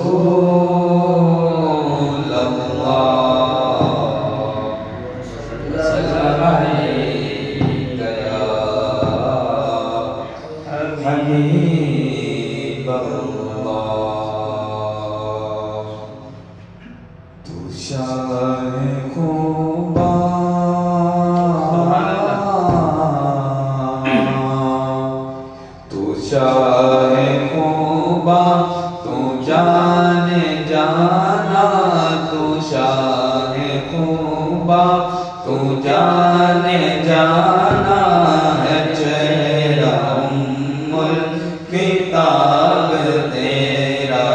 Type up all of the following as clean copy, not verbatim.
رسول اللہ سلام علیک یا حبیب اللہ تو شاہ شاہ خوباں تو جانے جانا تو شاہ خوباں تو جانے جانا ہے چہرہ ام الکتاب تیرا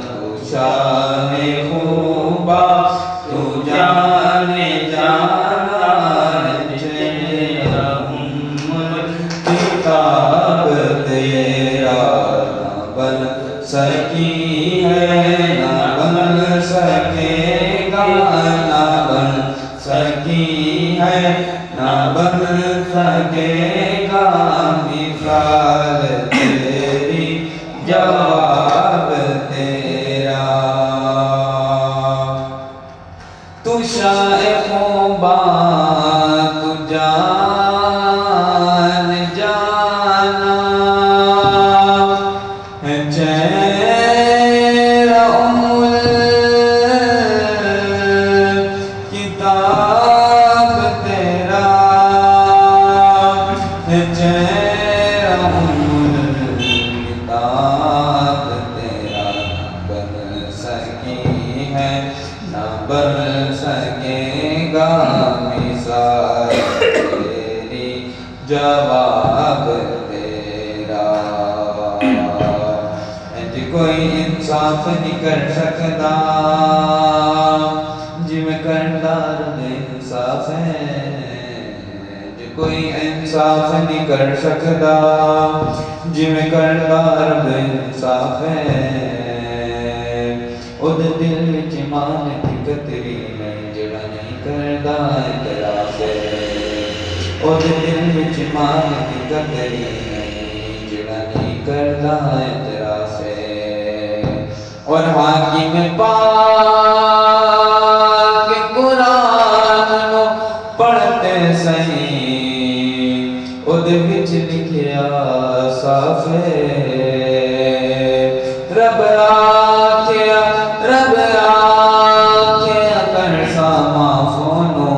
تو شاہ خوباں تو جانے جانا ہے چہرہ ام الکتاب تیرا نہ بن سکی ہے نہ بن سکے گا نہ بن سکی ہے نہ بن سکے گا مثال تیری جواب تیرا تو شاہ خوباں تو جان جانا ہے چہرہ ام الکتاب تیرا ہے چہرہ ام الکتاب تیرا نہ بن سکی ہے نہ بن سکے گا مثال تیری جواب تیرا کوئی انصاف نہیں کر سکتا جی میں کردار بے انصاف ہے کوئی انصاف نہیں کر سکتا جی میں کردار بے انصاف ہے ਉਹਦੇ ਦਿਲ ਵਿੱਚ ਮਾਨ ਦੀ ਕਤਰੀ ਨਹੀਂ ਜਿਹੜਾ ਨਹੀਂ ਕਰਦਾ ਇਤਰਾਫ ਹੈ ਉਹਦੇ ਦਿਲ ਵਿੱਚ ਮਾਨ ਦੀ ਕਤਰੀ ਨਹੀਂ ਜਿਹੜਾ ਨਹੀਂ ਕਰਦਾ ਇਤਰਾਫ ਹੈ اور حاکم پاک قرآن نو پڑھتے سہیں ਉਹਦੇ ਵਿੱਚ ਲਿਖਿਆ ਸਾਫ਼ ਹੈ رب آکھیا کر ساما فونو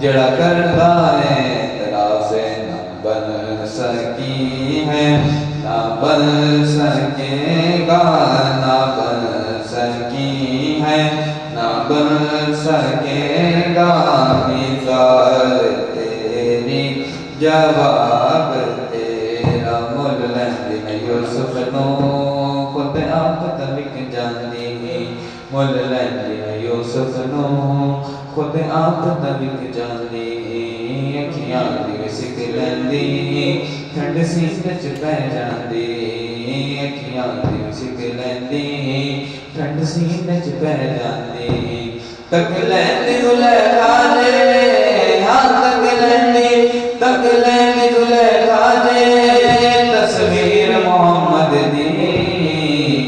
جڑا کردا ہے اعتراف نہ بن سکی ہے نہ بن سکے گا نہ بن سکی ہے نہ بن سکے گا مثال تیری جواب تیرا مل لیندی میں یوسف نو خود آپ تبک جاندی مل لیندی میں یوسف نو خود آپ تبک جاندی اکھیاں دی سکھ لیندی ٹھنڈ سینے چ پہ جاندی اکھیاں دی سکھ لیندی ٹھنڈ سینے چ پہ جاندی تک لیندی زلیخا دے ہاں تک لیندی زلیخا دے تصویر محمد دی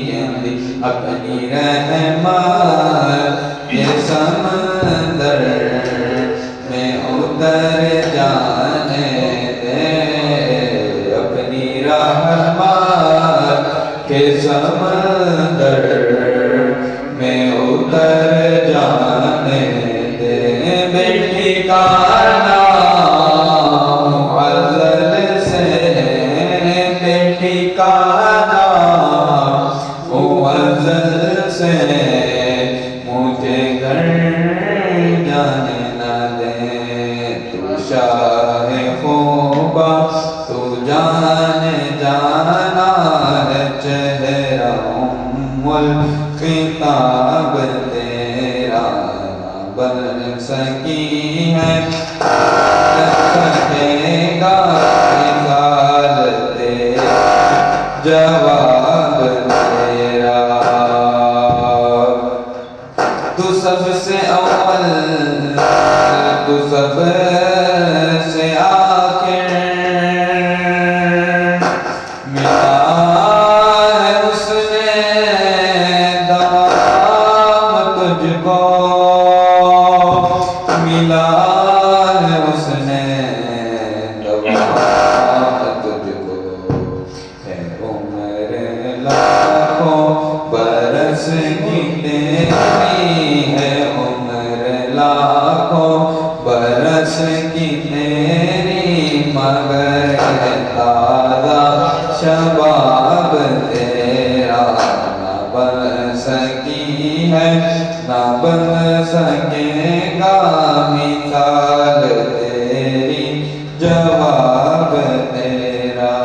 کہندی اپنی رحمت یہ سمندر میں اتر جانے دے اپنی رحمت کے سمندر میں اتر جانے دے بیٹی کا نام معزز سے بیٹی کا نام معزز سے مجھے گھر جانے نہ دے تو شاہ خوباں تو جانے جانا ہے چہرہ ام الکتاب تیرا نہ بن سکی ہے سکے گا مثال تیرا جواب تیرا تو سب سے اول تو سب سے آخر ملا ہے اس نے سکی ہے نہ بن سکے گا مثال تیری جواب تیرا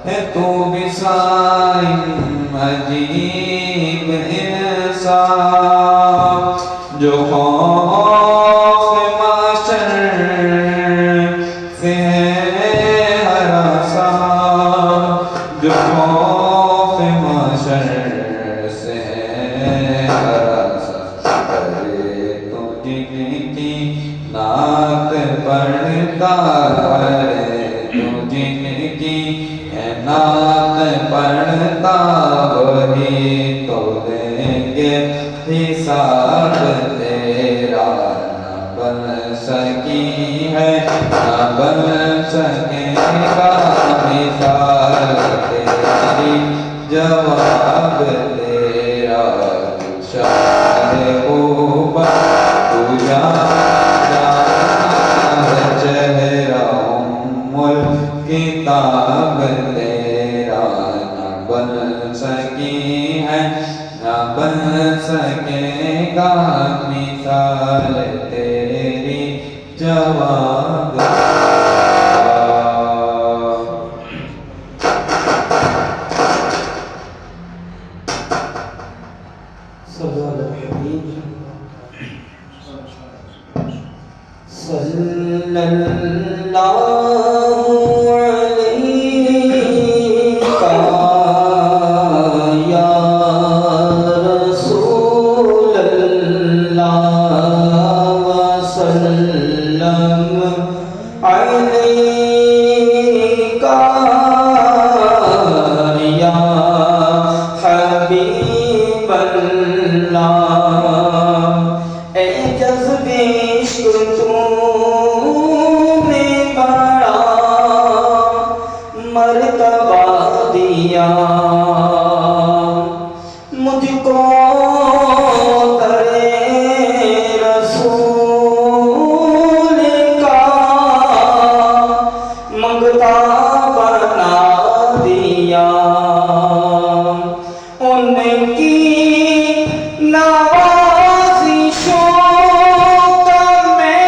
ہے تو بھی صائم عجیب انسان جو خوف محشر سے ہے ہراساں جو خوف محشر سے ہے ہراساں کرے تو جن کی نعت پڑھتا ہے تو جن کی نعت پڑھتا وہی تو دیں گے حساب تیرا نہ بن سکی ہے نہ بن سکے گا مثال تیری جواب تیرا تو شاہ اوبا تو جانا چہرہ کتاب تیرا نہ بن سکی ہے نہ بن سکے گا مثال تیری جواب صلی اللہ مرتبہ دیا مجھ کو ترے رسول کا منگتا بنا دیا ان کی نوازشوں کا میں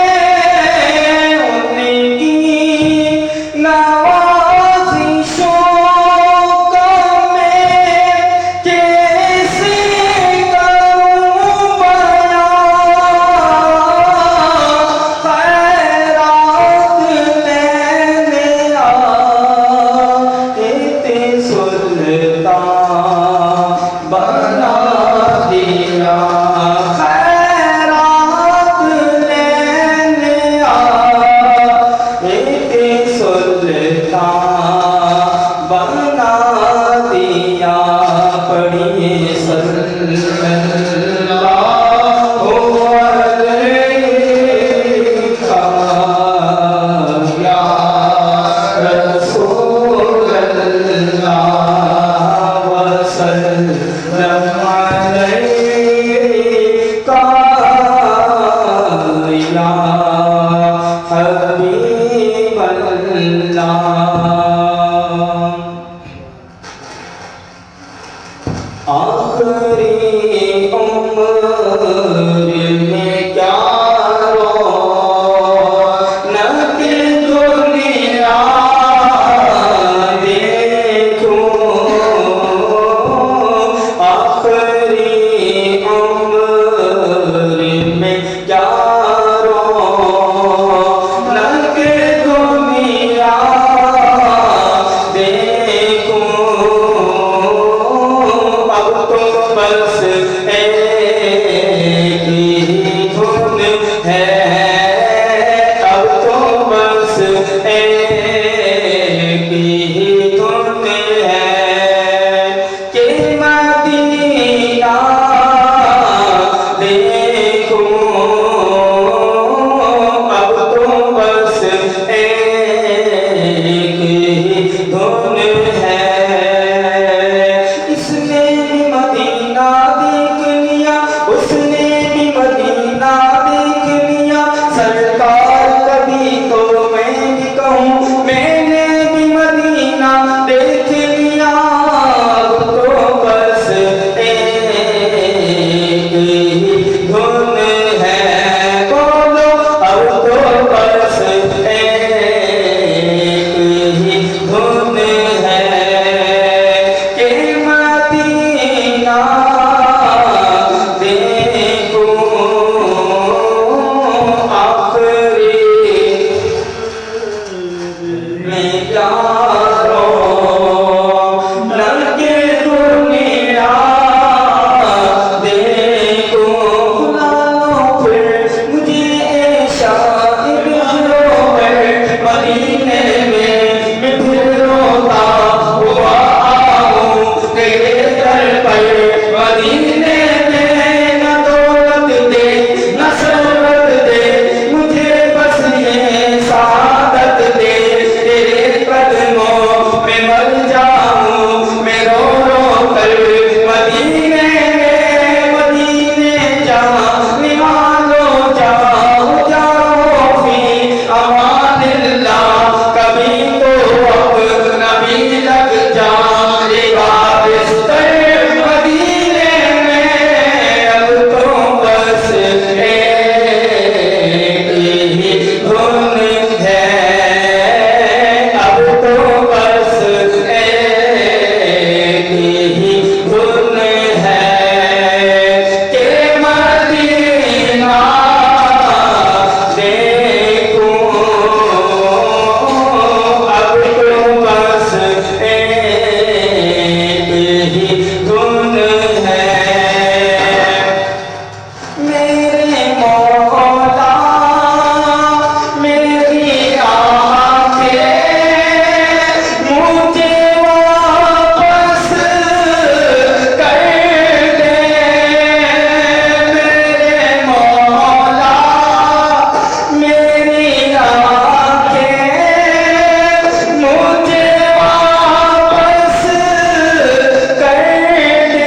ان کی آخری عمر میں کیا رونق دنیا دیکھوں آخری عمر میں کیا رونق دنیا بس ایک ہی دھن ہے اب تو بس ایک ہی دھن ہے کہ مدینہ دیکھوں اب تو بس ایک ہی دھن ہے میں نے بھی مدینہ دیکھ لیا تو بس مدینہ دیکھوں آخری میں یارو لگے دنیا دیکھوں لالو پھر مجھے شاہد ہو ہے مدینے میں پھر روتا ہوا آؤں تیرے در پر مدینے میں نہ دولت دے نہ ثروت دے مجھے بس یہ سعادت دے تیرے قدموں میں مر جاؤں میں رو رو کر مدینے جاؤں نمالو جاؤ فی امان اللہ کبھی تو اپنا بھی لگ جانے وابستر مدینے میں اب تو بس ایک ہی دھن ہے اب تو بس ایک ہی دھن ہے کہ مدینہ دیکھوں اب تو بس ایک ہی دھن ہے میرے مولا میری آنکھیں مجھے واپس کر دے میرے مولا میری آنکھیں مجھے واپس کر دے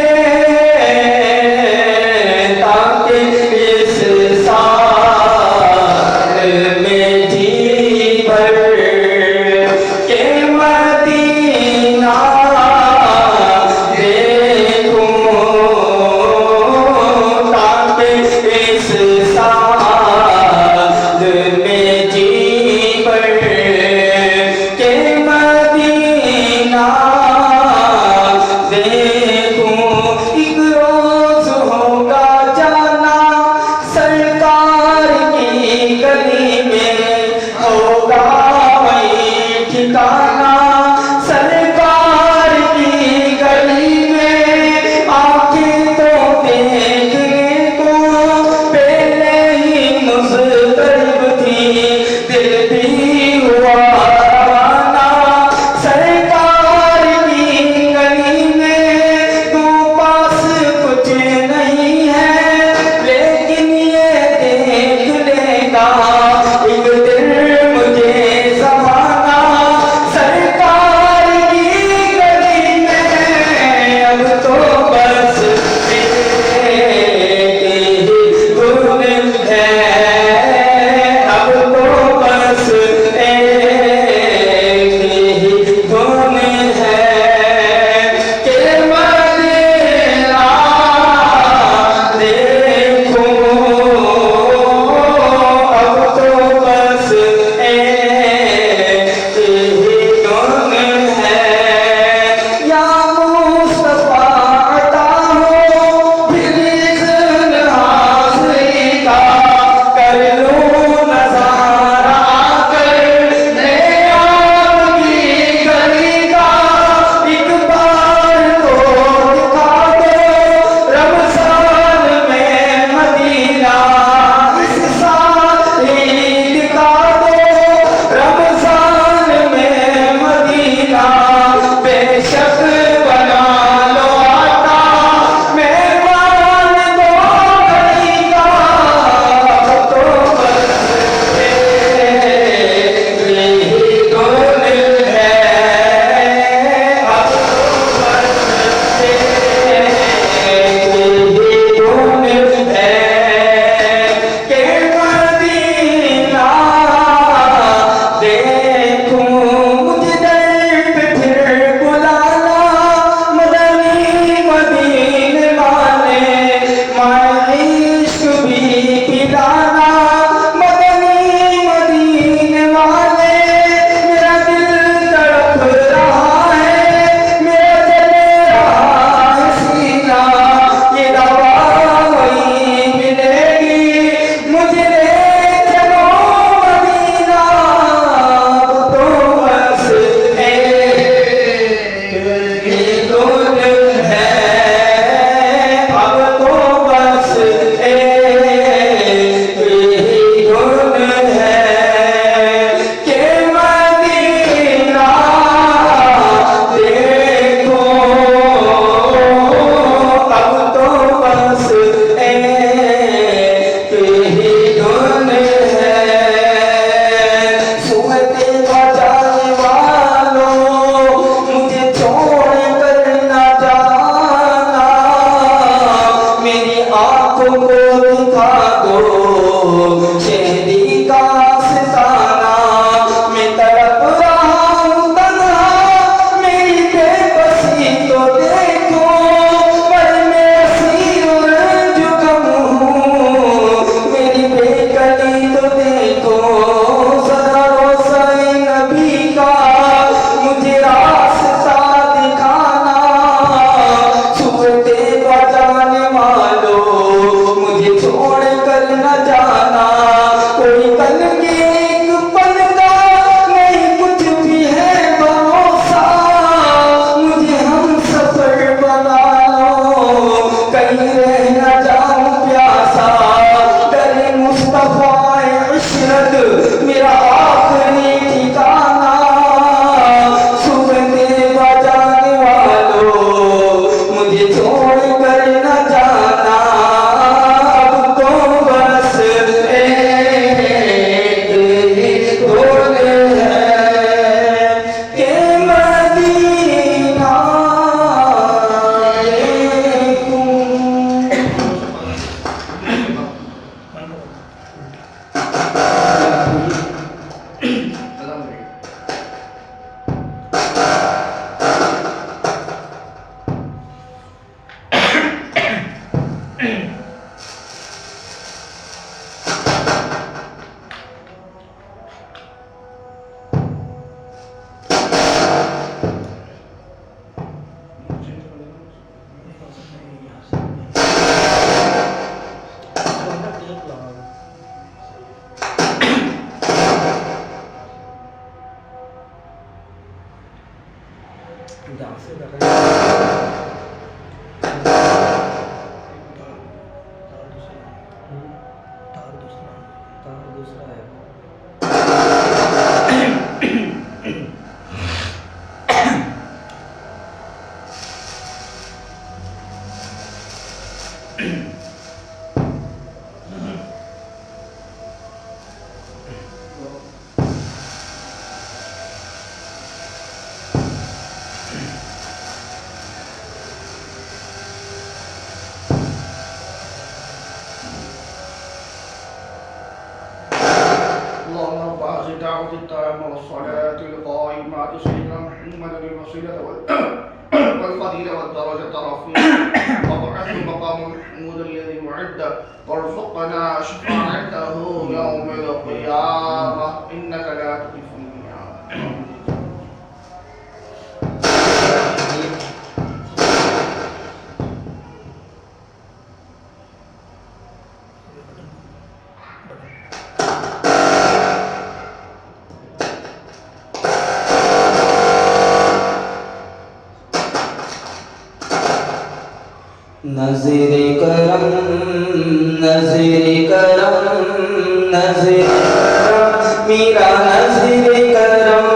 کر نہ جانا اب تو بس ایک ہی گول ہے کہ مدینہ دیکھوں. اللهم رب هذه الدعوة التامة والصلاة القائمة آت سيدنا محمدا الوسيلة والفضيلة والدرجة الرفيعة وابعثه مقام محمود الذي وعده وارزقنا شفاعته يوم القيامة إنك لا تخلف الميعاد. نظر کرم نظر کرم نظر کرم میرا نظر کرم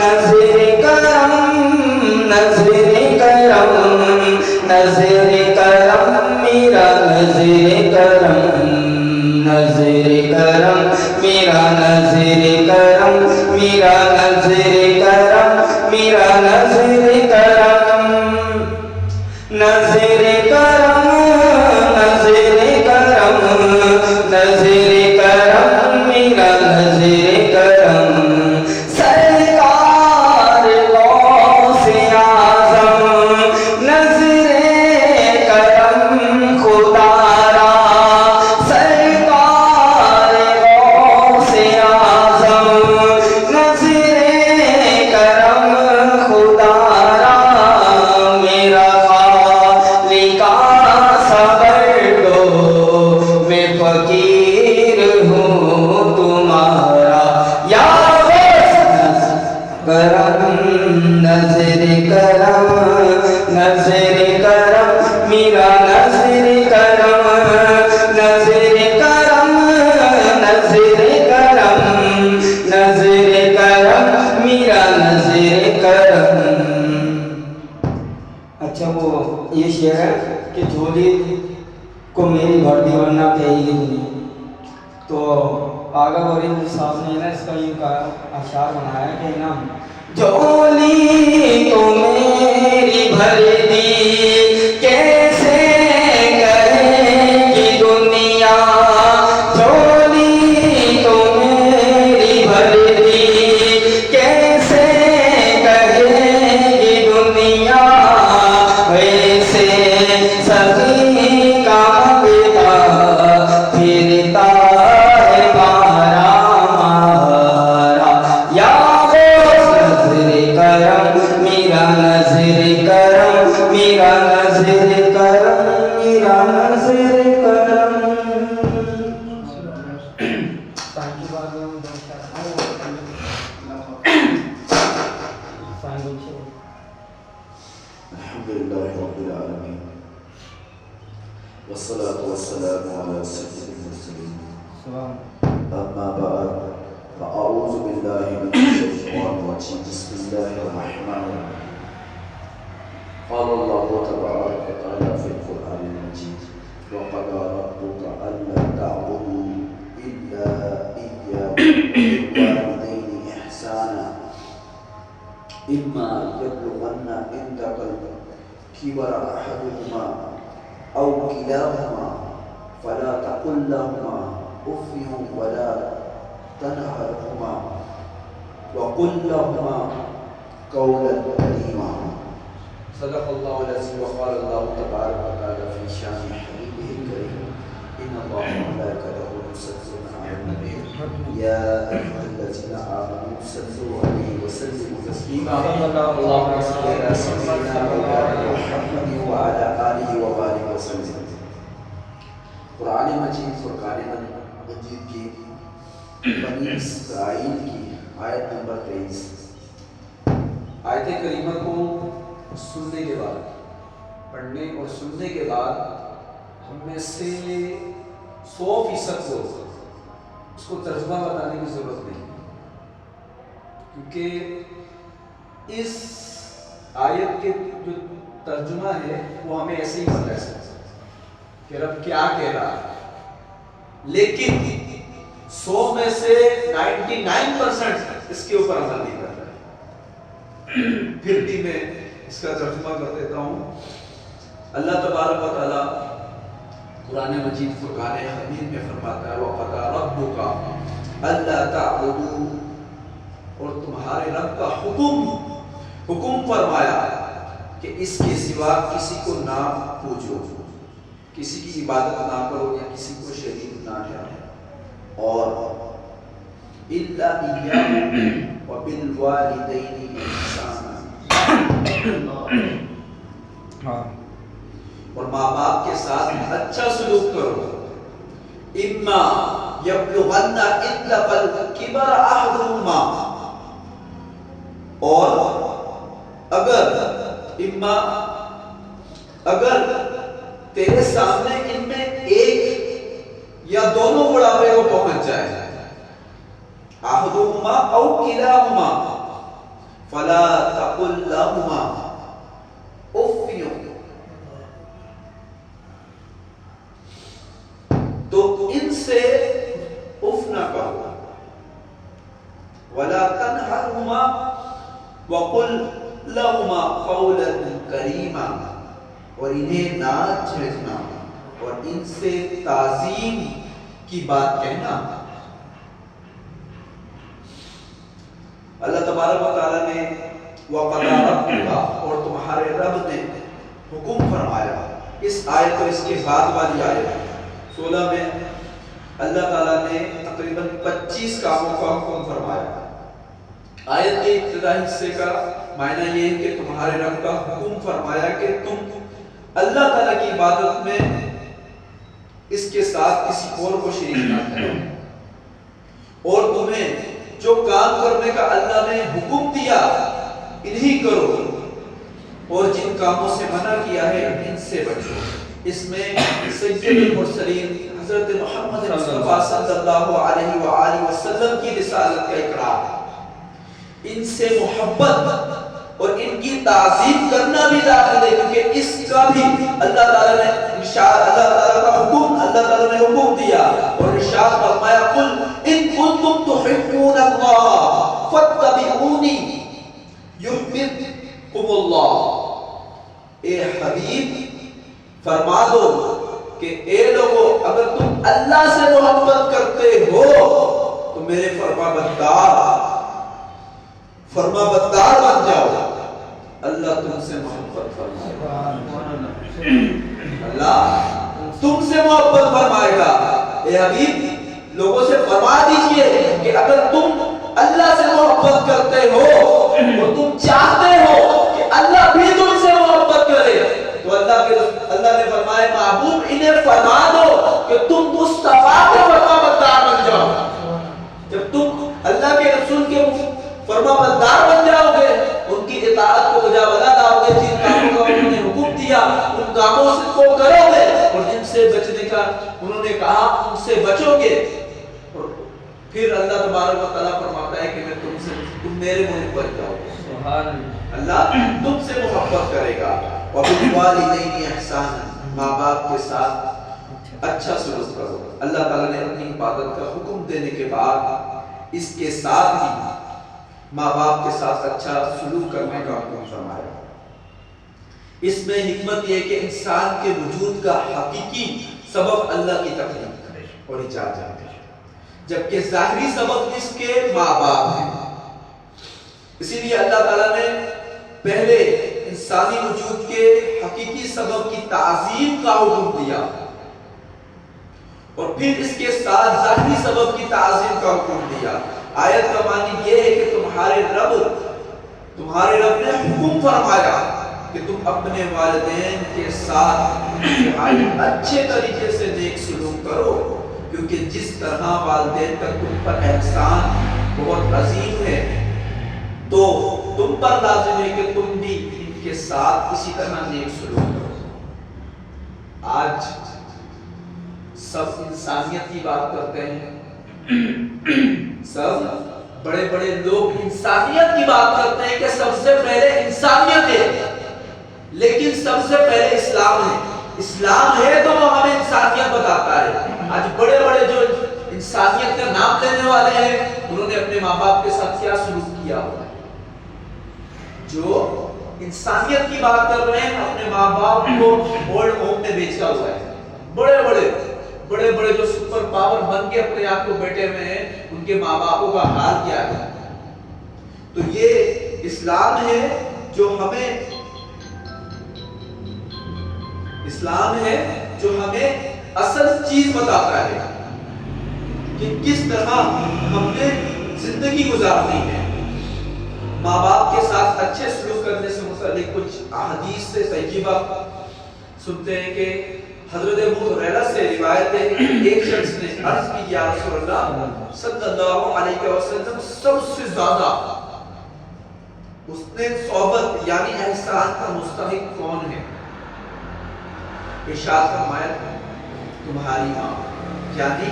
نظر کرم نظر کرم نظر کرم میرا نظر کرم نظر کرم میرا نظر کرم میرا نظر کرم میرا نظر کرم نظر کرم نظر کرم نظر کرم میرا نظر کرم سرکار غوث اعظم نظر کرم خدا را سرکار غوث اعظم نظر کرم خدا را میرا صبر دو میں فقیر ہوں تمہارا یا کرم نظر کرم نظر کرم میرا نظر کرم نظر کرم نظر کرم نظر کرم میرا نظر کرم. اچھا وہ یہ شعر ہے کہ جھولی کو میری بھر دی ورنہ کہے گی دنیا. تو آگا غریب صاحب نے نا اس کا یوں کہا اشعار بنایا کہ نا جھولی تو میری بھر دی کیسے کہے گی دنیا جھولی تو میری بھر دی کیسے کہے گی دنیا ویسے سخی کا مانگتا پھرتا ہے مارا مارا یا نظر کرم میرا نظر کرم میرا نظر کرم میرا نظر کرم. الحمد لله رب العالمين والصلاة والسلام على سيد المرسلين أما بعد فأعوذ بالله من الشيطان الرجيم بسم الله الرحمن الرحيم قال الله تبارك وتعالى وبالوالدين إحسانا إما يبلغن عندك الكبر أحدهما أو كلاهما فلا تقل لهما أف ولا تنهرهما وقل لهما قولا كريما. صدق الله العظيم. وقال الله تبارك وتعالى في شان حبيبه الكريم إن الله وملائكته يصلون على النبي يا أيها الذين آمنوا صلوا عليه وسلموا تسليما. اللهم صل على سيدنا مولانا محمد وعلى آله وآله وسلم. قرآن مجید فرقان مجید کی بنی اسرائیل کی آیت نمبر 23. آیت کریمہ کو سننے کے بعد، پڑھنے اور سننے کے بعد ہم میں سے 100% کو اس کو ترجمہ بتانے کی ضرورت نہیں، کیونکہ اس آیت کے جو ترجمہ ہے وہ ہمیں ایسے ہی پتہ ہے کہ رب کیا کہہ رہا ہے، لیکن 100 میں سے 99% اس کے اوپر عمل نہیں کرتا ہے. پھر بھی میں اس کا ترجمہ کر دیتا ہوں. اللہ تبارک و تعالی قرآن مجید فرقان حمید میں فرماتا ہے وَقَضَىٰ رَبُّكَ أَلَّا تَعْبُدُوا، اور تمہارے رب کا حکم فرمایا کہ اس کے سوا کسی کو نہ پوجو، کسی کی عبادت نہ کرو یا کسی کو شریک نہ ٹھہراؤ، اور إِلَّا إِيَّاهُ وَبِالْوَالِدَيْنِ إِحْسَانًا، اور ماں باپ کے ساتھ اچھا سلوک کرو. اما یبلغن عندک الکبر احدهما، اور اگر تیرے سامنے ان میں ایک یا دونوں بڑھاپے کو پہنچ جائے، احدهما او کلاهما فلا تقل لهما اف، تو ان سے اف نہ کہو، ولا تنہرهما وقل لهما قولا کریما، اور انہیں نہ جھڑکنا اور ان سے تعظیم کی بات کہنا. اللہ تبارک و تعالی نے وَقَضَىٰ رَبُّكَ، اور تمہارے رب نے حکم فرمایا. اس آیت اور اس کے بعد والی آیت 16 میں اللہ تعالیٰ نے تقریباً 25 کاموں کا حکم فرمایا. آیت کے ابتدائی حصے کا معنی یہ ہے کہ تمہارے رب کا حکم فرمایا کہ تم اللہ تعالیٰ کی عبادت میں اس کے ساتھ کسی اور کو شریک نہ کرو، اور تمہیں جو کام کرنے کا اللہ نے حکم دیا انہی کرو، اور جن کاموں سے منع کیا ہے ان سے بچو. اس میں سید المرسلین حضرت محمد مصطفیٰ صلی اللہ علیہ وآلہ وسلم کی رسالت کا اقرار، ان سے محبت اور ان کی تعظیم کرنا بھی داخل ہے، کیونکہ اس کا بھی اللہ تعالیٰ نے ارشاد، اللہ تعالیٰ کا حکم اللہ تعالیٰ نے حکم دیا اور ارشاد فرمایا قل ان کنتم تحبون اللہ فاتبعونی یحببکم اللہ. اے حبیب فرما دو کہ اے لوگوں اگر تم اللہ سے محبت کرتے ہو تو میرے فرما بردار بن جاؤ. اللہ تم سے محبت فرمائے گا، اللہ تم سے محبت فرمائے گا. اے حبیب لوگوں سے فرما دیجئے کہ اگر تم اللہ سے محبت کرتے ہو اور تم چاہتے ہو کہ اللہ بھی تم سے محبت کرے تو اللہ نے فرمایا محبوب انہیں فرما دو کہ تم مصطفیٰ کے فرما بردار بن جاؤ. جب تم اللہ کے رسول کے فرما بردار بن جاؤ گے، ان کی اطاعت کو بجا بلا لاؤ گے، جن کاموں کا انہوں نے حکم دیا ان کاموں کو کرو گے، اور جن سے بچنے کا انہوں نے کہا ان سے بچو گے، اور پھر اللہ تبارک و تعالیٰ فرماتا ہے کہ میں تم میرے منہ بن جاؤ گے. اللہ تم سے محبت کرے گا. وَبِالْوَالِدَيْنِ إِحْسَانًا، ماں باپ کے ساتھ اچھا سلوک کرو. اللہ تعالیٰ نے اپنی عبادت کا حکم دینے کے بعد اس کے ساتھ ہی ماں باپ کے ساتھ اچھا سلوک کرنے کا حکم فرمایا۔ اس میں حکمت یہ کہ انسان کے وجود کا حقیقی سبب اللہ کی تخلیق اور ایجاد ہے، جبکہ ظاہری سبب اس کے ماں باپ ہیں۔ اسی لیے اللہ تعالیٰ نے پہلے انسانی وجود کے حقیقی سبب کی تعظیم کا حکم دیا اور پھر اس کے ساتھ ظاہری سبب کی تعظیم کا حکم دیا۔ آیت کا معنی یہ ہے کہ تمہارے رب نے حکم فرمایا کہ تم اپنے والدین کے ساتھ اچھے طریقے سے نیک سلوک کرو، کیونکہ جس طرح والدین کا تم پر احسان بہت عظیم ہے تو تم پر لازم ہے کہ تم بھی ان کے ساتھ اسی طرح نیک سلوک کرو۔ آج سب انسانیت کی بات کرتے ہیں، سب بڑے بڑے لوگ انسانیت کی بات کرتے ہیں کہ سب سے پہلے انسانیت ہے، لیکن سب سے پہلے اسلام ہے۔ اسلام ہے تو وہ ہمیں انسانیت بتاتا ہے۔ آج بڑے بڑے جو انسانیت کا نام لینے والے ہیں، انہوں نے اپنے ماں باپ کے ساتھ کیا سلوک کیا ہوا ہے؟ جو انسانیت کی بات کر رہے ہیں، اپنے ماں باپ کو اولڈ ہوم میں بیچا ہوا ہے۔ بڑے بڑے جو سپر پاور بن کے اپنے آپ کو بیٹھے ہوئے ہیں، ان کے ماں باپوں کا حال کیا ہے؟ تو یہ اسلام ہے جو ہمیں اصل چیز بتاتا ہے کہ کس طرح ہم نے زندگی گزارنی ہے۔ ماں باپ کے ساتھ اچھے سلوک کرنے سے متعلق کچھ احادیث سے طیبہ سنتے ہیں کہ حضرت ابو ہریرہ سے روایت ہے کہ ایک شخص نے عرض کی یا رسول اللہ صلی اللہ علیہ وسلم سب سے زیادہ حسن صحبت یعنی احسان کا مستحق کون ہے؟ ارشاد فرمایا تمہاری ماں، یعنی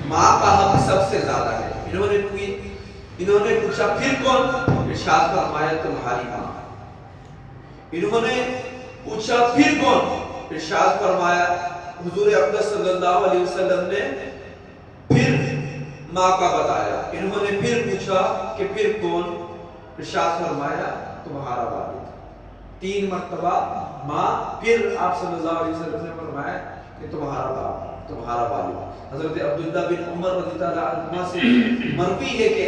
ماں کا حق سب سے زیادہ ہے۔ انہوں نے پوچھا پھر کون؟ ارشاد فرمایا تمہاری ماں۔ انہوں نے پوچھا پھر کون؟ ارشاد فرمایا حضور اقدس صلی اللہ علیہ وسلم نے پھر ماں کا بتایا۔ انہوں نے پھر پوچھا کہ پھر کون؟ ارشاد فرمایا تمہارا والد۔ 3 مرتبہ ماں، پھر آپ صلی اللہ علیہ وسلم نے فرمایا کہ تمہارا باپ، تمہارا والد۔ حضرت عبداللہ بن عمر رضی اللہ عنہ سے مروی ہے کہ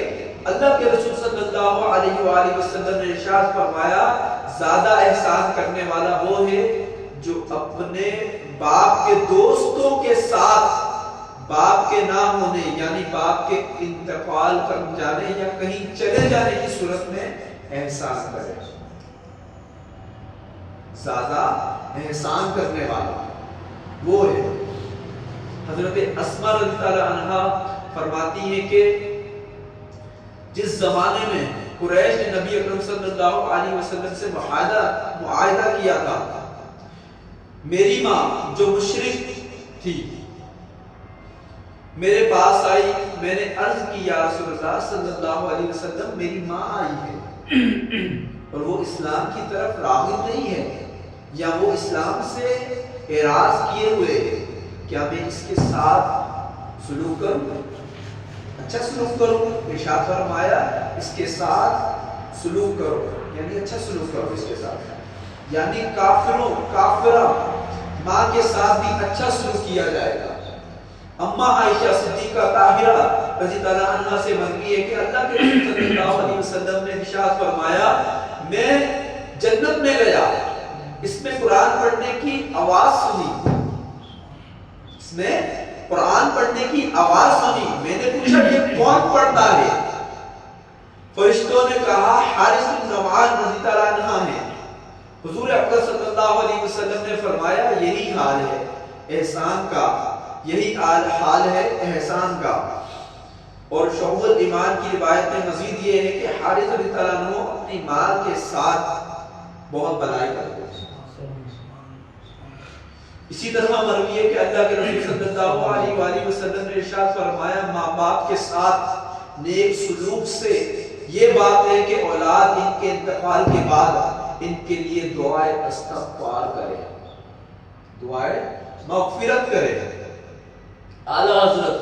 اللہ کے رسول صلی اللہ علیہ وآلہ وسلم نے ارشاد فرمایا زیادہ احسان کرنے والا وہ ہے جو اپنے باپ کے دوستوں کے ساتھ باپ کے نہ ہونے یعنی باپ کے انتقال کر جانے یا کہیں چلے جانے کی صورت میں احسان کرے۔ زیادہ احسان کرنے والا وہ ہے۔ حضرت اسماء رضی اللہ عنہا فرماتی ہے کہ جس زمانے میں قریش نے نبی اکرم صلی اللہ علیہ وسلم سے معاہدہ کیا تھا، میری ماں جو مشرک تھی میرے پاس آئی، میں نے عرض کی یا رسول اللہ صلی اللہ علیہ وسلم میری ماں آئی ہے اور وہ اسلام کی طرف راغب نہیں ہے یا وہ اسلام سے اعراض کیے ہوئے ہے، کیا میں اس کے ساتھ سلوک کروں، اچھا سلوک کروں؟ ارشاد فرمایا اس کے ساتھ سلوک کرو، یعنی اچھا سلوک کرو اس کے ساتھ، یعنی کافرہ ماں کے ساتھ بھی اچھا سلوک کیا جائے گا۔ اما عائشہ صدیقہ طاہرہ رضی اللہ عنہا سے مروی ہے کہ اللہ کے رسول صلی اللہ علیہ وسلم نے ارشاد فرمایا میں جنت میں گیا، اس میں قرآن پڑھنے کی آواز سنی، اس میں قرآن پڑھنے کی آواز سنی، میں نے پوچھا یہ کون پڑھتا ہے؟ فرشتوں نے کہا حارث بن نعمان رضی اللہ عنہ ہے۔ حضور اقدس صلی اللہ علیہ وسلم نے فرمایا یہی حال ہے احسان کا، یہی حال ہے احسان کا۔ اور شعب الایمان کی روایت میں مزید یہ ہے کہ حارث رضی اللہ عنہ اپنی ماں کے ساتھ بہت بھلائی کرتے تھے۔ اسی طرح مروی ہے کہ اللہ کے رسول صلی اللہ علیہ وآلہ وسلم نے ارشاد فرمایا ماں باپ کے ساتھ نیک سلوک سے یہ بات ہے کہ اولاد ان کے انتقال کے بعد ان کے لیے دعائے استغفار کرے، دعائے مغفرت کرے۔ اعلیٰ حضرت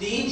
3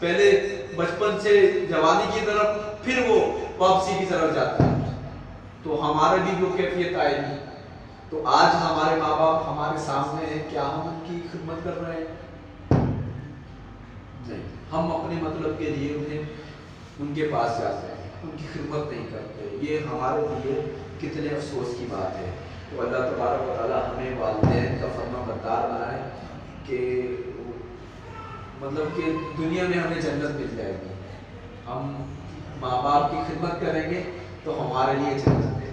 پہلے بچپن سے جوانی کی طرف پھر وہ واپسی کی طرف جاتے ہیں. تو ہمارے بھی جو کیفیت آئے گی. تو آج ہمارے ماں باپ ہمارے سامنے ہیں, کیا ہم ان کی خدمت کر رہے ہیں؟ نہیں. ہم اپنے مطلب کے لیے ان کے پاس جاتے ہیں, ان کی خدمت نہیں کرتے. یہ ہمارے لیے کتنے افسوس کی بات ہے. تو اللہ تبارک و تعالیٰ ہمیں والدین کا فرما بردار بنائے کہ مطلب کہ دنیا میں ہمیں جنت مل جائے گی. ہم ماں باپ کی خدمت کریں گے تو ہمارے لیے جنت ہے.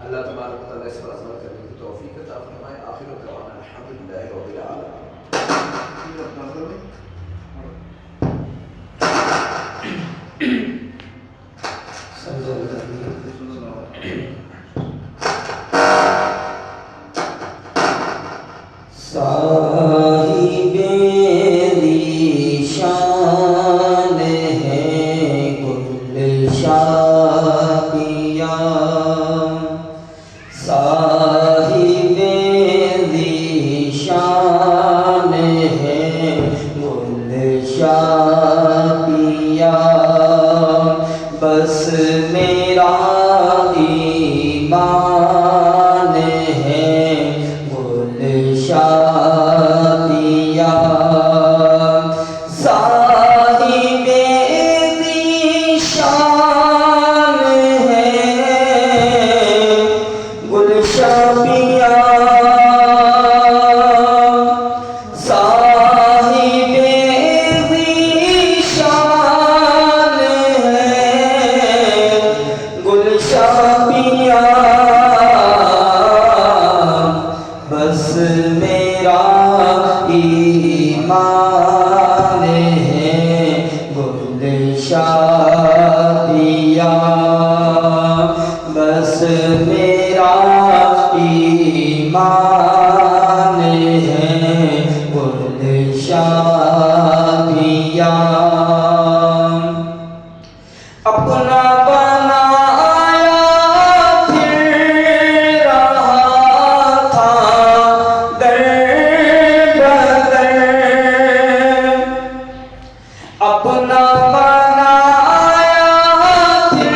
اللہ تبارک و تعالیٰ اس پر عمل کرنے کی توفیق عطا فرمائے. آخر دعوانا الحمدللہ رب العالمین. صاحب ذیشان ہے کل شافیہ, صاحب ذیشان ہے کل شافیہ. بس میرا ایمان ہے گل شادیہ. صاحب ذیشان ہے گل شادیہ. بس میرا ایمان ہے گل شادیہ. بس میرا ایمان ہے گل شادیہ. اپنا اپنا بنایا پھر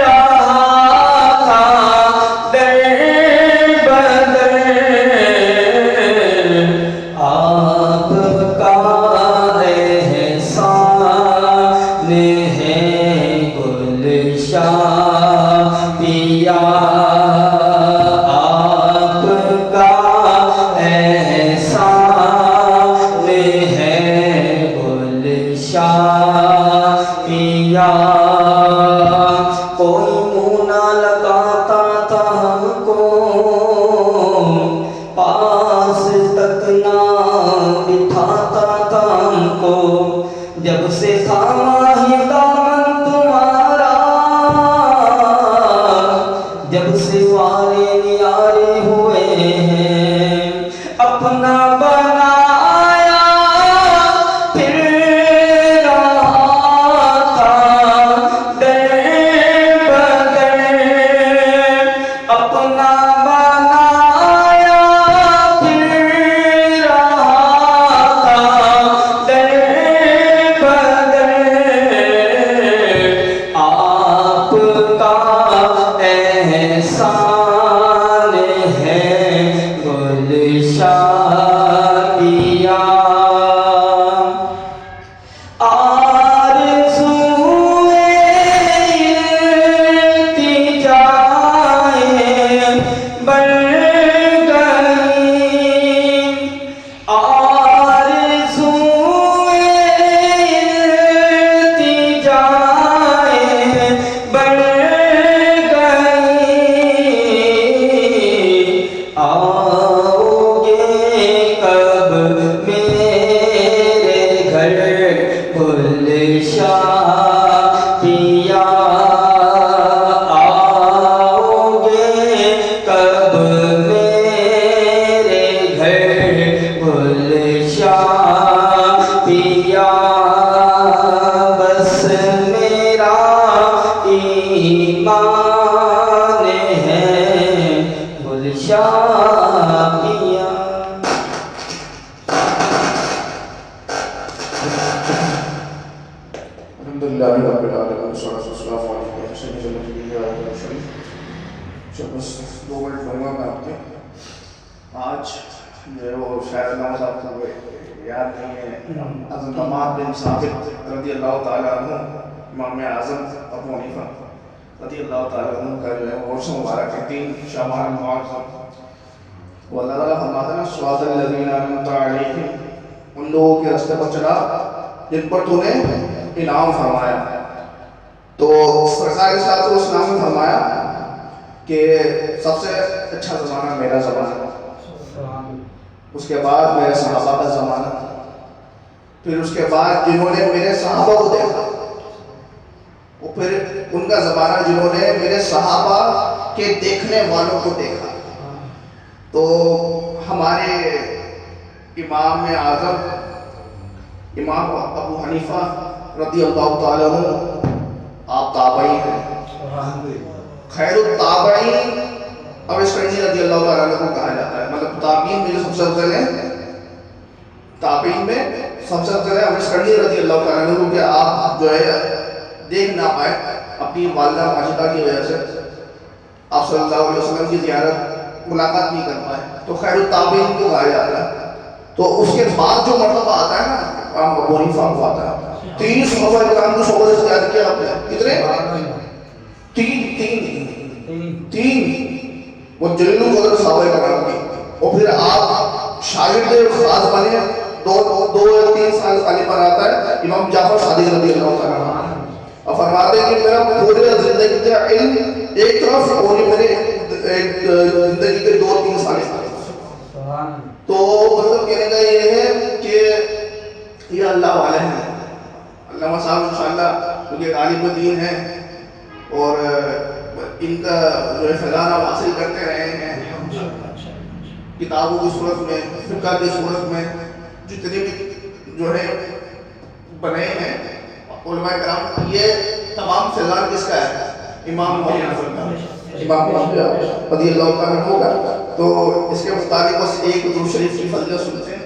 رہا تھا در بدر. آپ کا احسان ہے گل شادیہ. آپ کا احسان شادیہ. کوئی منہ نہ لگاتا تھا ہم کو, پاس تک نہ بٹھاتا تھا ہم کو. جب سے تھاما ہی دامن تمہارا, جب سے وارے نیارے ہوئے ہیں. اپنا بنایا پھر احسان ہے گل شادیہ. آرزوئے التجائیں بڑھ گئی, آرزوئے التجائیں بڑھ آؤ گے کب میرے گھر گل شادیہ. آؤ گے کب میرے گھر گل شادیہ. بس میرا ایمان ہے گل شادیہ. للہ رب العالمین والصلاۃ والسلام علیہ سیدنا نبینا محمد. بس 2 منٹ لوں گا میں آپ کے. آج جو ہے وہ شاید علامہ صاحب کو یاد نہیں ہے, حضرت حماد بن ثابت رضی اللہ تعالیٰ عنہ, امام اعظم ابو حنیفہ رضی اللہ تعالیٰ عنہ کا جو ہے وہ عرص مبارک ہے 3 شعبان المعظم. وہ اللہ تعالیٰ فرماتا ہے نا صراط الذین انعمت علیہم, ان لوگوں کے راستے پر چلا جن پر تو نے انعام فرمایا. تو سرکار صاحب کو اس نام نے فرمایا کہ سب سے اچھا زمانہ میرا زمانہ, اس کے بعد میرے صحابہ کا زمانہ, پھر اس کے بعد جنہوں نے میرے صحابہ کو دیکھا, وہ پھر ان کا زمانہ جنہوں نے میرے صحابہ کے دیکھنے والوں کو دیکھا. تو ہمارے امام اعظم امام ابو حنیفہ رضی اللہ تعالیٰ عنہ آپ تابعی ہیں. خیر التابعین اویس قرنی رضی اللہ تعالیٰ عنہ کو کہا جاتا ہے. مطلب تابعین میں جو سب سے افضل ہیں, تابعین میں سب سے افضل ہے اویس قرنی رضی اللہ تعالیٰ عنہ کو, کہ آپ جو ہے دیکھ نہ پائے اپنی والدہ ماجدہ کی وجہ سے, آپ صلی اللہ علیہ وسلم کی زیارت ملاقات نہیں کر پائے, تو خیر التابعین کو کہا جاتا ہے. تو اس کے بعد جو مرتبہ آتا ہے نا امام ابو حنیفہ کو آتا ہے. 3 صحابہ کرام کو صحبت سے یاد کیا آپ نے کتنے؟ 3 وہ جلیل القدر صحابہ کرام کی. اور پھر آپ شاگرد خاص بنے, 2 یا 3 سال خالی پر آتا ہے امام جعفر صادق رضی اللہ تعالیٰ عنہ. اور فرماتے ہیں کہ میرا پورے زندگی کا علم ایک طرف اور میرے زندگی کے 2-3 سال. تو مطلب کہنے کا یہ ہے کہ یہ اللہ والے ہیں. علامہ صاحب انشاءاللہ کیونکہ غالب دین ہیں اور ان کا جو ہے خزانہ حاصل کرتے رہے ہیں, کتابوں کی صورت میں, فقہ کی صورت میں, جتنے بھی جو ہے بنے ہیں علماء کرام, یہ تمام فیضان کس کا ہے؟ امام امام رضی اللہ تعالیٰ عنہ کا. تو اس کے متعلق بس ایک درود شریف کی فضیلت سنتے ہیں.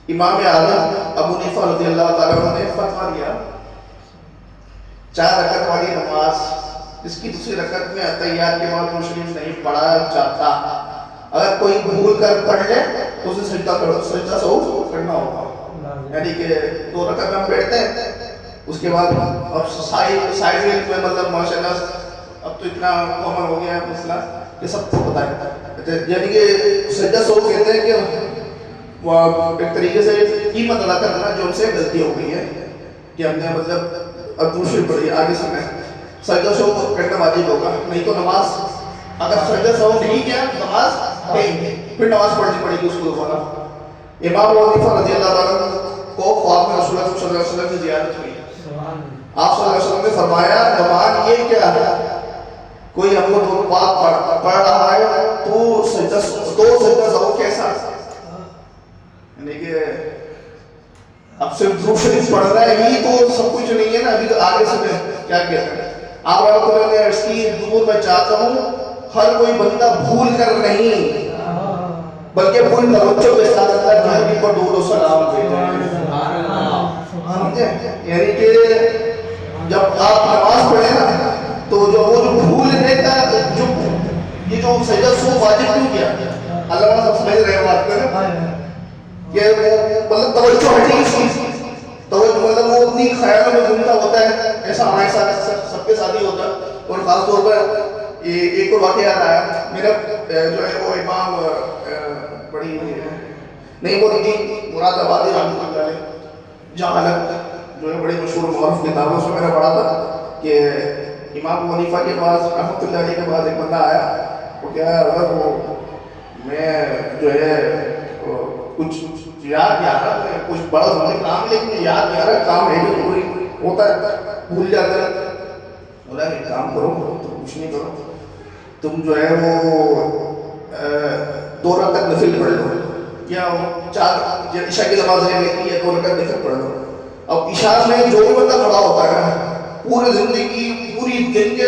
امام اعظم ابو حنیفہ رضی اللہ تعالیٰ عنہ نے فتویٰ دیا 4 رکعت والی نماز جس کی دوسری رکعت میں اتحیات کے بعد درود شریف نہیں پڑھا جاتا, اگر کوئی بھول کر پڑھ لے تو اسے سجدہ کرو, سجدہ سہو کرنا ہوگا. یعنی کہ 2 رکعت میں ہم بیٹھتے ہیں, اس کے بعد اب سائیڈ میں مطلب ماشاءاللہ اب تو اتنا کامن ہو گیا ہے مسئلہ کہ سب کو پتہ ہے. یعنی کہ سجدہ سہو کہتے ہیں کہ وہ ایک طریقے سے قیمت ادا کرنا جو ہم سے غلطی ہو گئی ہے کہ ہم نے مطلب اب دوسری پڑھی آگے سے میں سجدہ سہو کرنا واجب ہوگا, نہیں تو نماز اگر سجدہ سہو نہیں کیا نماز نہیں, پھر نماز پڑھنی پڑے گی اس کو دوبارہ. امام ابو حنیفہ رضی اللہ تعالیٰ کو خواب میں رسول اللہ صلی اللہ علیہ وسلم کی زیارت ہوئی. آپ صلی اللہ علیہ وسلم نے فرمایا نماز یہ کیا ہے, کوئی ہم کو پاک پڑھ رہا ہے تو سجدہ سہو کیسا, یعنی کہ اب صرف درود شریف پڑھ رہا ہے ہی تو سب کچھ نہیں ہے نا. ابھی تو آگے سے کیا کہتے ہیں آپ اللہ نے اس کی دور میں چاہتا ہوں ہر کوئی بندہ بھول کر نہیں بلکہ پوری توجہ کے ساتھ اللہ کے نبی پر درود و سلام بھیجیں. سمجھے, یعنی کہ جب آپ نماز پڑھیں نا تو جو وہ جو بھولنے کا جو یہ جو سجدہ سہو واجب کیوں کیا, اللہ سب سمجھ رہے ہیں بات کریں کہ مطلب توجہ ہٹی اس کی توجہ مطلب وہ اپنی خیالوں میں گھومتا ہوتا ہے. ایسا ہمارے ساتھ سب کے ساتھ ہی ہوتا ہے. اور خاص طور پر ایک اور واقعہ یاد آیا میرا جو ہے وہ امام بڑی نہیں وہ مراد آبادی رحمۃ اللہ علیہ جہالت جو ہے بڑی مشہور معروف کتابوں سے میرا پڑھا تھا کہ امام ابو حنیفہ کے پاس رحمۃ اللہ علیہ کے پاس ایک بندہ آیا. وہ کیا ہے وہ میں جو ہے کچھ یاد نہیں آ رہا, کچھ بڑا زمانے کام لیکن یاد نہیں آ رہا, کام ہے بھی پوری ہوتا ہے بھول جاتا ہے. بولا ایک کام کرو تو کچھ نہیں کرو, تم جو ہے وہ 2 رکعت نفل پڑھ لو یا 4 عشاء کی نماز ہے لیکن یہ 2 رکعت نفل پڑھ لو. اب عشاء میں جو بھی بندہ کھڑا ہوتا ہے نا پورے زندگی پوری دن کے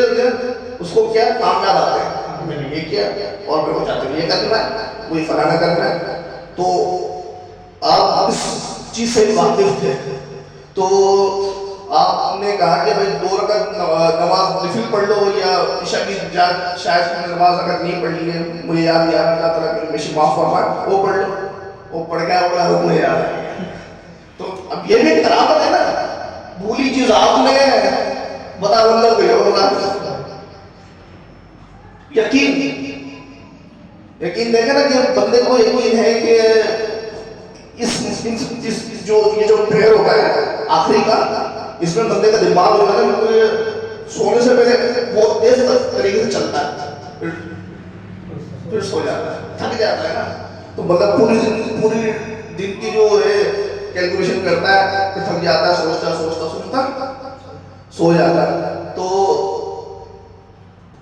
اس کو کیا کام یاد آتے ہیں, میں نے یہ کیا اور میں وہ چاہتے ہیں یہ کرنا ہے وہی فلانا کرنا ہے. تو آپ اس چیز سے واقف تھے تو آپ نے کہا کہ بھائی 2 رکعت نماز نفل پڑھ لو یا عشاء کی شاید نماز اگر نہیں پڑھ لی ہے مجھے یاد نہیں آ رہا اللہ تعالیٰ کہ ہمیشہ معاف فرمائے وہ پڑھ لو، وہ پڑھ گیا بولا حکم یاد ہے. تو اب یہ بھی ایک کرامت ہے نا، بھولی چیز آپ نے بتا بندہ کوئی ہوگا. یقین دیکھیں نا کہ بندے کو یقین ہے کہ اس جو یہ جو پریئر ہوتا ہے آخری کا، اس میں بندے کا دماغ ہوتا ہے نا سونے سے پہلے بہت تیز طریقے سے چلتا ہے، پھر سو جاتا ہے، تھک جاتا ہے نا. تو بندہ پوری دن کی جو ہے کیلکولیشن کرتا ہے کہ تھک جاتا ہے، سوچتا سو جاتا ہے. تو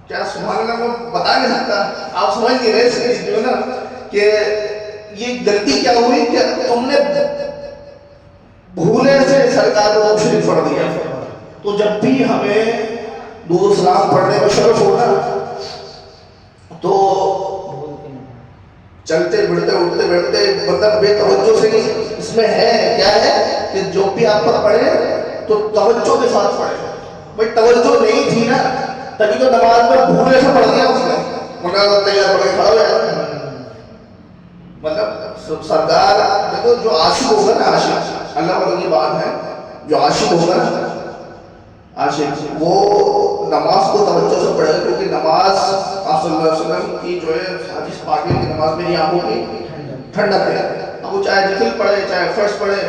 کیا سبحان اللہ کو بتا نہیں سکتا، آپ سمجھ نہیں رہے جو نا کہ یہ غلطی کیا ہوئی کہ تم نے بھولے سے سرکار کو شریف پڑھ دیا. تو جب بھی ہمیں درود سلام پڑھنے کا شرف ہوگا تو چلتے بڑھتے اٹھتے بیٹھتے مطلب بے توجہ سے نہیں، اس میں ہے کیا ہے کہ جو بھی آپ پر پڑھے تو توجہ کے ساتھ پڑھے. بھائی توجہ نہیں تھی نا تبھی تو نماز میں بھولے سے پڑھ دیا اس نے، منگا تیار پڑھ کے کھڑا ہو جائے. مطلب سردار دیکھو جو عاشق ہوگا نا، عاشق اللہ تعالیٰ کی بات ہے، جو عاشق ہوگا نا عاشق وہ نماز کو توجہ سے پڑھے، کیونکہ نماز آپ صلی اللہ علیہ وسلم کی جو ہے حدیث پاک ہے کہ نماز میری آنکھوں کی ٹھنڈک ہے. اب وہ چاہے نفل پڑھے چاہے فرض پڑھے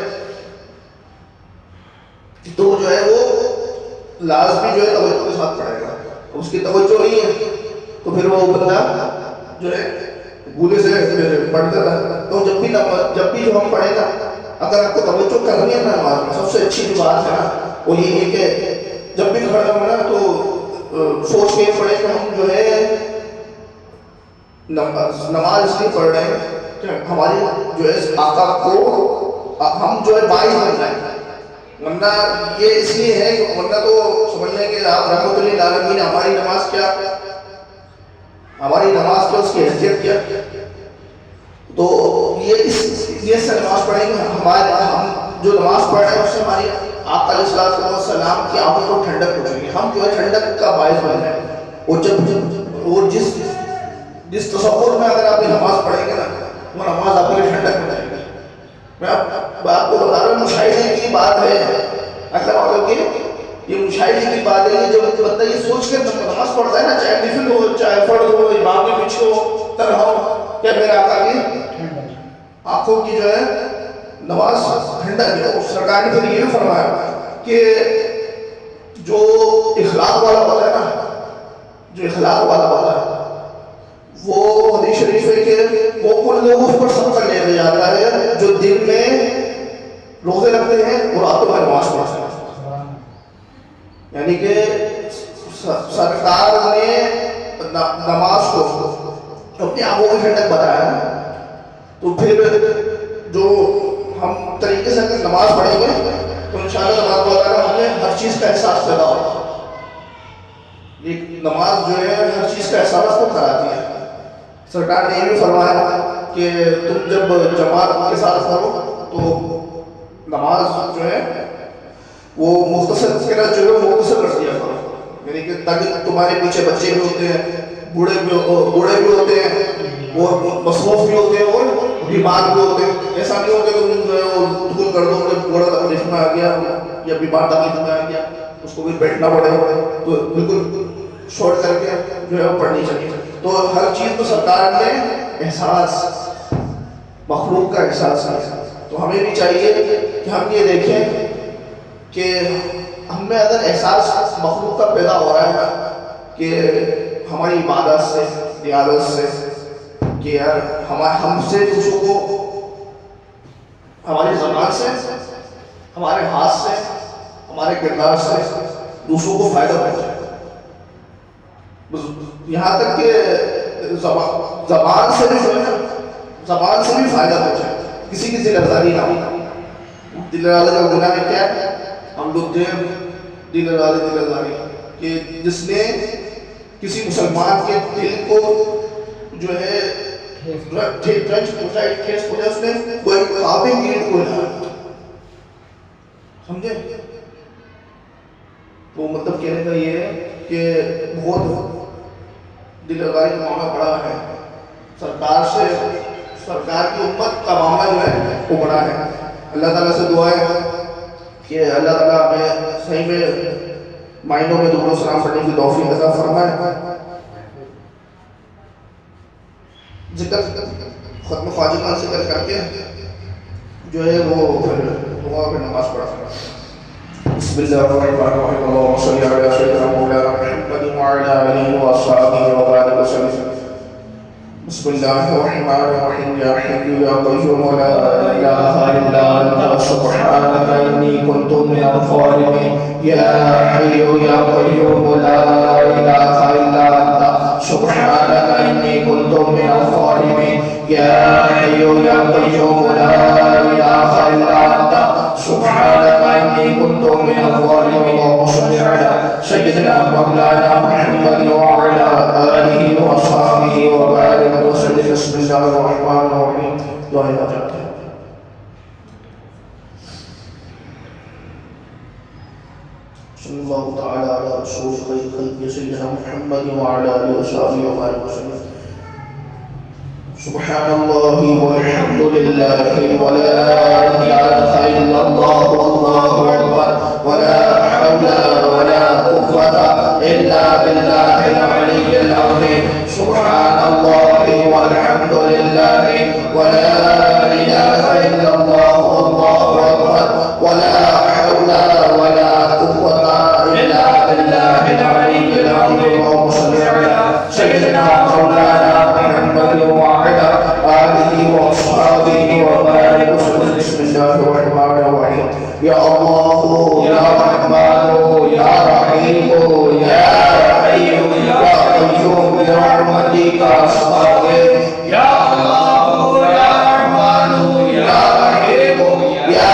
تو جو ہے وہ لازمی جو ہے توجہ کے ساتھ پڑھے گا. اس کی توجہ نہیں ہے تو پھر وہ بندہ جو ہے بھولے سے پڑھتا تھا. تو جب بھی جو ہم پڑھیں گا اگر آپ کو توجہ کرنی ہے نا نماز میں، سب سے اچھی جو بات ہے نا وہ یہ ہے کہ جب بھی کھڑا ہوں نا تو سوچ کے پڑھیں کہ ہم جو ہے نماز اس لیے پڑھ رہے ہیں کہ ہماری جو ہے آقا کو ہم جو ہے باعث بن جائیں. ورنہ یہ اس لیے ہے کہ ورنہ تو سمجھ لیں کہ آپ رحمۃ اللہ عالمین ہماری نماز کیا، ہماری نماز کیا، اس کی حیثیت کیا. تو یہ اس لیے سے نماز پڑھیں گے، ہم جو نماز پڑھ رہے ہیں اس سے ہماری آپ علیہ السلام کی آنکھوں کو ٹھنڈک ہو چکی ہے، ہم جو ہے ٹھنڈک کا باعث بن رہے ہیں. اور جس تصور میں اگر آپ یہ نماز پڑھیں گے نا وہ نماز آپ کے لیے ٹھنڈک ہو جائے گی. میں آپ کو بتا رہا ہوں مشاہدے کی بات ہے اللہ والوں کی، یہ مشاہدے کی بات ہے. جب بندہ یہ سوچ کے نماز پڑھتا ہے نا، چاہے نفل ہو چاہے فرض ہو، امام کے پیچھے ہو تنہا ہو، کیا میرے آقا کی آنکھوں کی جو ہے نماز ٹھنڈا ہے. سرکار نے پھر یہ فرمایا کہ جو اخلاق والا ہوتا ہے نا، جو اخلاق والا ہوتا ہے وہ حدیث شریف ہے کہ وہ ان لوگوں پر سب کر لیا جاتا ہے جو دن میں روزے رکھتے ہیں اور راتوں میں نماز پڑھتے ہیں. یعنی کہ سرکار نے نماز کو اپنی آنکھوں کی ٹھنڈک بتایا ہے. تو پھر جو ہم طریقے سے اگر نماز پڑھیں گے تو انشاءاللہ نماز پڑھا ہمیں ہر چیز کا احساس پیدا ہوگا. ایک نماز جو ہے ہر چیز کا احساس کو کراتی ہے. سرکار نے یہ بھی فرمایا کہ تم جب جماعت کے ساتھ کرو تو نماز جو ہے وہ مختصر جو ہے مختصر کر دیا کرو. یعنی کہ تاکہ تمہارے پیچھے بچے بھی ہوتے ہیں، بوڑھے بھی ہوتے ہیں، اور مصروف بھی ہوتے ہیں اور بیمار بھی ہوتے ہیں. ایسا نہیں ہوتا کہ تم جو ہے وہ دخول کر دو، بوڑھا تکلیف میں آ گیا یا بیمار تکلیف میں آ گیا اس کو بھی بیٹھنا پڑے، تو بالکل شارٹ کر کے جو ہے وہ پڑھنی چاہیے. تو ہر چیز تو سرکار نے احساس، مخلوق کا احساس ہے. تو ہمیں بھی چاہیے کہ ہم یہ دیکھیں کہ ہم میں اگر احساس مخلوق کا پیدا ہو رہا ہے نا کہ ہماری عبادت سے، عیادت سے، کہ یار ہم سے دوسروں کو ہماری زبان سے، ہمارے ہاتھ سے، ہمارے کردار سے دوسروں کو فائدہ پہنچائے. یہاں تک کہ زبان سے بھی جو ہے نا، زبان سے بھی فائدہ پہنچائے. کسی کی دل آزاری نہ ہو. دل آزاری کا گناہ ہے کیا ہے؟ ہم لوگ جو دل آزاری کہ جس نے کسی مسلمان کے دل کو جو ہے ٹھیس پہنچائی، اس نے کوئی قابل نیت کو نہ. سمجھے؟ تو مطلب کہنے کا یہ ہے کہ بہت دل لگائی کا معاملہ بڑا ہے. سرکار سے سرکار کی امت کا معاملہ جو ہے وہ بڑا ہے. اللہ تعالیٰ سے دعا ہے کہ اللہ تعالیٰ ہمیں صحیح میں معنوں میں درود و سلام پڑھنے کی توفیق عطا فرمائے. ذکر ختم خواجہ کا ذکر کر کے جو ہے وہ پھر دعا پھر نماز پڑھا سکتا. بسم اللہ الرحمن الرحیم. اللهم صل علی سیدنا مولانا محمد وعلى آلہ وصحبہ وبارک وسلم. بسم اللہ الرحمن الرحیم. یا حی یا قیوم لا الہ الا انت سبحانک انی کنت من الظالمین. یا حی یا قیوم لا الہ الا انت سبحانک انی کنت من الظالمین. یا حی یا قیوم لا الہ الا انت سبحانک انی کنت من الظالمین. اللهم صل علی سیدنا مولانا محمد وعلى آلہ وصحبہ وبارک وسلم. بسم اللہ الرحمن الرحیم. دعائیں جاتے ہیں. صلی اللہ تعالی علی رسول خیر خلق سیدنا محمد وعلى آلہ وصحبہ وبارک وسلم. سبحان اللہ والحمد للہ ولا الہ الا اللہ واللہ اکبر ولا حول ولا قوة الا باللہ العلی العظیم. سبحان اللہ والحمد للہ ولا الہ الا اللہ واللہ اکبر ولا حول ولا قوة الا باللہ العلی العظیم. اللهم صل علی سیدنا مولانا محمد وعلى آلہ وصحبہ وبارک وسلم. بسم اللہ الرحمن الرحیم. یا اللہ یا رحمان یا رحیم یا حی یا قیوم برحمتک استغیث. یا اللہ یا رحمان یا رحیم یا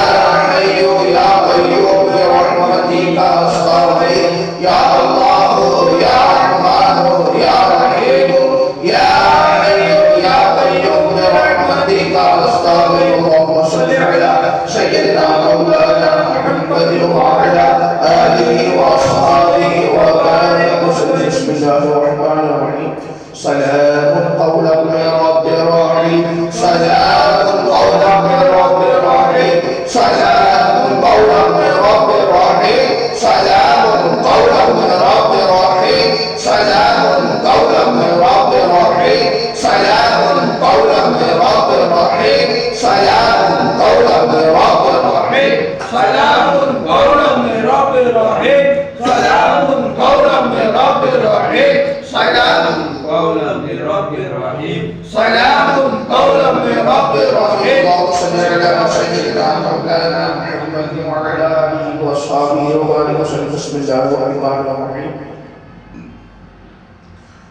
حی یا قیوم برحمتک استغیث. یا اللہ یا رحمان یا رحیم یا حی یا قیوم برحمتک استغیث. اللهم صل علی سیدنا مولانا محمد وعلى آلہ وصحبہ وبارک وسلم. بسم اللہ الرحمن الرحیم. سلام قولا من رب رحیم. سلام قولا من رب رحیم. سلام قولا من رب رحیم. سلام قولا من رب رحیم. سلام قولا من رب رحیم. سلام قولا من رب رحیم. سلام قولا من رب رحیم. سلام قولا من رب رحیم. سلام قولا من رب رحیم. سلام قولا من رب رحیم. سلام قولا من رب رحیم. اللهم صل على سيدنا مولانا محمد وعلى آله وصحبه وبارك وسلم. بسم الله الرحمن الرحيم.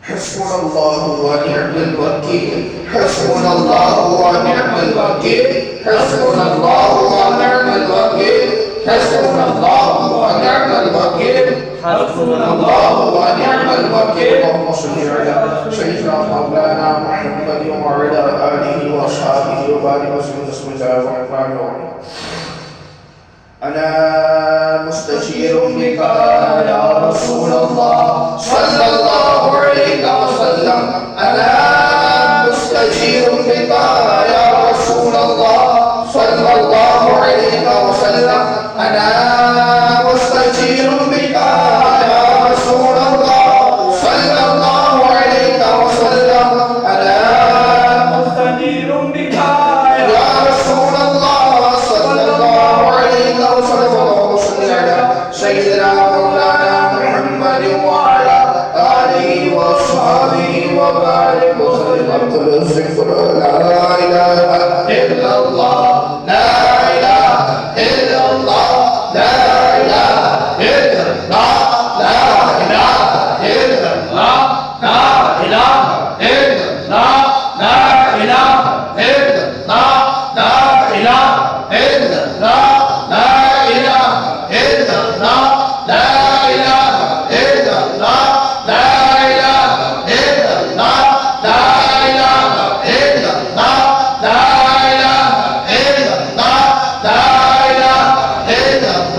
حسبنا الله ونعم الوكيل. حسبنا الله ونعم الوكيل. حسبنا الله ونعم الوكيل. حسبنا الله ونعم الوكيل. حسبنا الله ونعم الوكيل. اللهم صل على سيدنا مولانا محمد وعلى آله وصحبه وبارك وسلم. بسم الله الرحمن الرحيم. أنا مستجير بك يا رسول الله صلى الله عليه وسلم. أنا مستجير بك يا رسول الله صلى الله عليه وسلم. أنا مستجير بك يا رسول الله صلى الله عليه وسلم. أنا مستجير بك يا رسول الله صلى الله عليه وسلم. اللهم صل على سيدنا مولانا محمد وعلى آله وصحبه وبارك وسلم. لا إله إلا الله. لا إله إلا الله. لا إله إلا الله. لا إله إلا الله. لا إله إلا الله. لا إله إلا الله. لا إله إلا الله. لا إله إلا الله. لا إله إلا الله. لا إله إلا الله. لا إله إلا الله. لا إله إلا الله. لا إله إلا الله.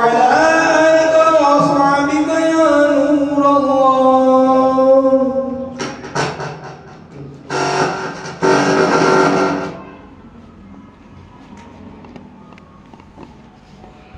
وعلى